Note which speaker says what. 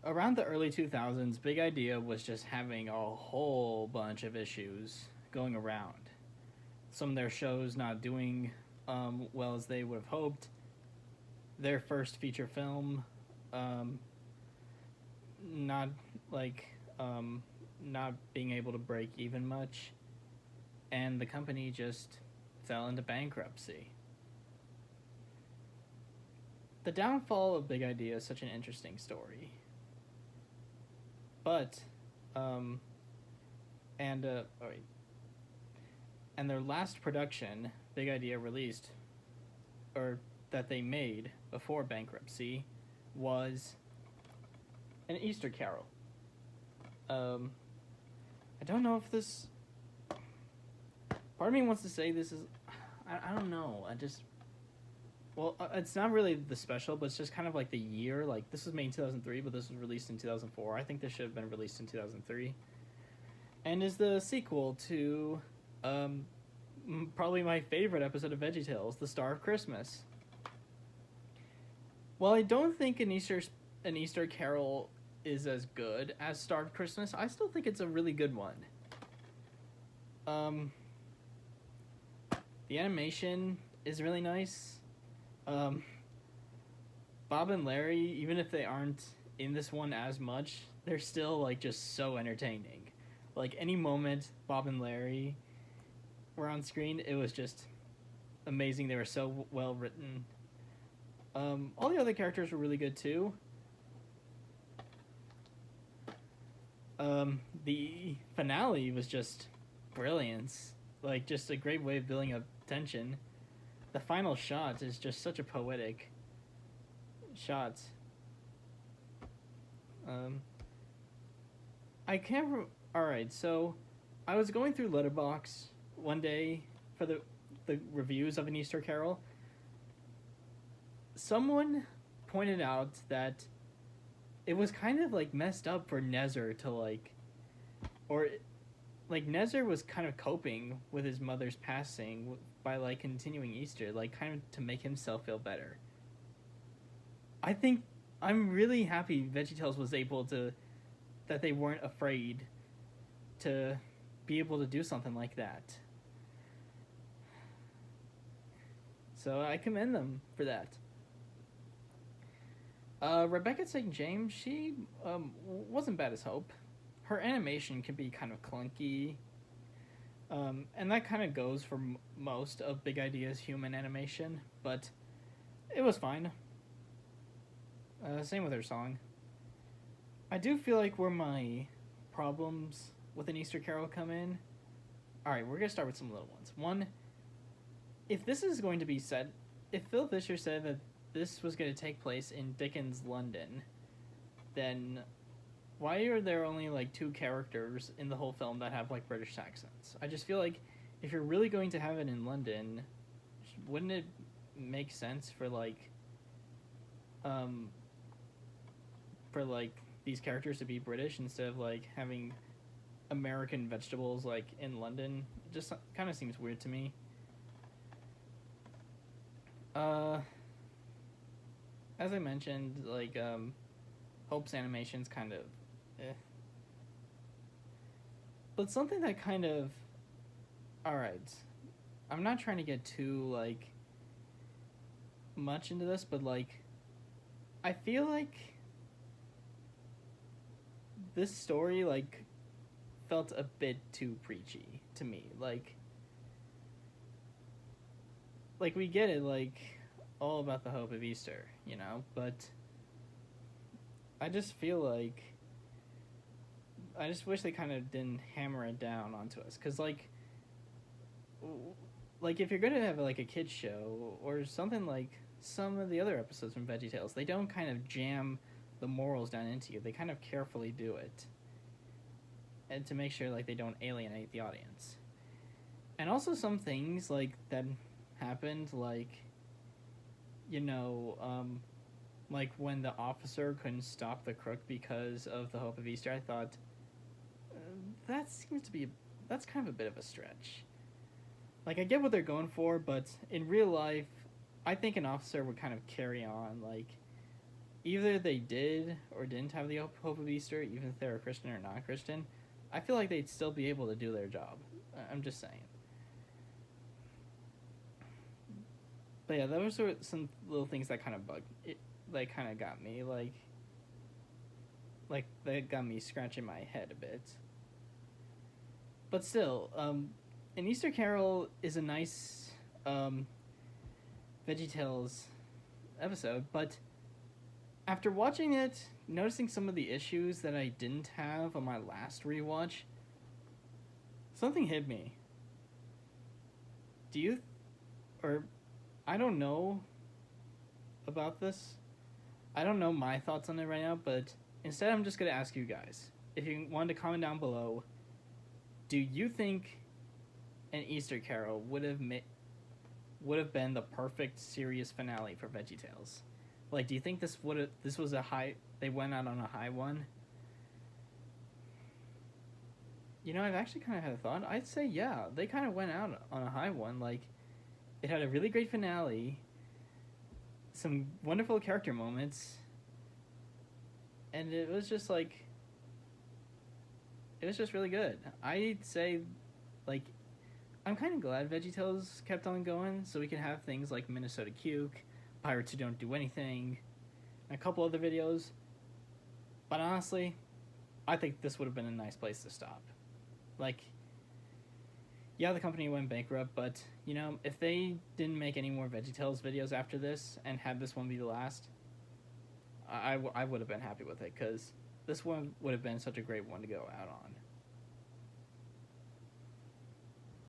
Speaker 1: around the early 2000s, Big Idea was just having a whole bunch of issues going around. Some of their shows not doing well as they would have hoped. Their first feature film, um, not like not being able to break even much, and the company just fell into bankruptcy. The downfall of Big Idea is such an interesting story, but um, oh wait, and their last production, Big Idea released, or that they made before bankruptcy, was an Easter Carol. Um, I don't know if this. Part of me wants to say this is. I don't know. I just. Well, it's not really the special, but it's just kind of like the year. Like, this was made in 2003, but this was released in 2004. I think this should have been released in 2003. And is the sequel to probably my favorite episode of VeggieTales, The Star of Christmas. While I don't think an Easter Carol is as good as Star of Christmas, I still think it's a really good one. The animation is really nice. Bob and Larry, even if they aren't in this one as much, they're still like just so entertaining. Like, any moment Bob and Larry were on screen, it was just amazing. They were so well written. All the other characters were really good too. The finale was just brilliance. Like, just a great way of building up tension. The final shot is just such a poetic shot. I can't. Alright, so I was going through Letterboxd one day for the reviews of An Easter Carol. Someone pointed out that it was kind of like messed up for Nezer to like, or like Nezer was kind of coping with his mother's passing by like continuing Easter, like kind of to make himself feel better. I think I'm really happy VeggieTales was able to, that they weren't afraid to be able to do something like that. So I commend them for that. Rebecca St. James, she wasn't bad as Hope. Her animation can be kind of clunky, and that kind of goes for most of Big Idea's human animation, but it was fine. Same with her song. I do feel like where my problems with An Easter Carol come in. Alright, we're going to start with some little ones. One, if this is going to be set, if Phil Fisher said that this was going to take place in Dickens' London, then why are there only like 2 characters in the whole film that have like British accents? I just feel like if you're really going to have it in London, wouldn't it make sense for these characters to be British instead of like having American vegetables like in London? It just kind of seems weird to me. As I mentioned, like Hope's animation's kind of but something that kind of, alright, I'm not trying to get too like much into this, but like I feel like this story like felt a bit too preachy to me. Like we get it, like all about the hope of Easter, you know, but I just feel like I just wish they kind of didn't hammer it down onto us, because like if you're gonna have like a kids show or something like some of the other episodes from VeggieTales, they don't kind of jam the morals down into you. They kind of carefully do it, and to make sure like they don't alienate the audience. And also some things like that happened, like, you know, like when the officer couldn't stop the crook because of the hope of Easter. I thought that's kind of a bit of a stretch. Like, I get what they're going for, but in real life, I think an officer would kind of carry on, like, either they did or didn't have the hope of Easter, even if they were Christian or not Christian, I feel like they'd still be able to do their job. I'm just saying. But yeah, those were some little things that kind of bugged it, like kind of got me like that got me scratching my head a bit. But still, an Easter Carol is a nice VeggieTales episode, but after watching it, noticing some of the issues that I didn't have on my last rewatch, something hit me. Do you, or I don't know about this. I don't know my thoughts on it right now, but instead I'm just going to ask you guys. If you want to comment down below, do you think an Easter Carol would have been the perfect series finale for VeggieTales? Like, do you think this was a high, they went out on a high one? You know, I've actually kind of had a thought. I'd say, yeah, they kind of went out on a high one. Like, it had a really great finale, some wonderful character moments, and it was just like, it was just really good. I'd say, like, I'm kind of glad VeggieTales kept on going, so we can have things like Minnesota Cuke, Pirates Who Don't Do Anything, and a couple other videos. But honestly, I think this would have been a nice place to stop. Like, yeah, the company went bankrupt, but, you know, if they didn't make any more VeggieTales videos after this and had this one be the last, I would have been happy with it, because this one would have been such a great one to go out on.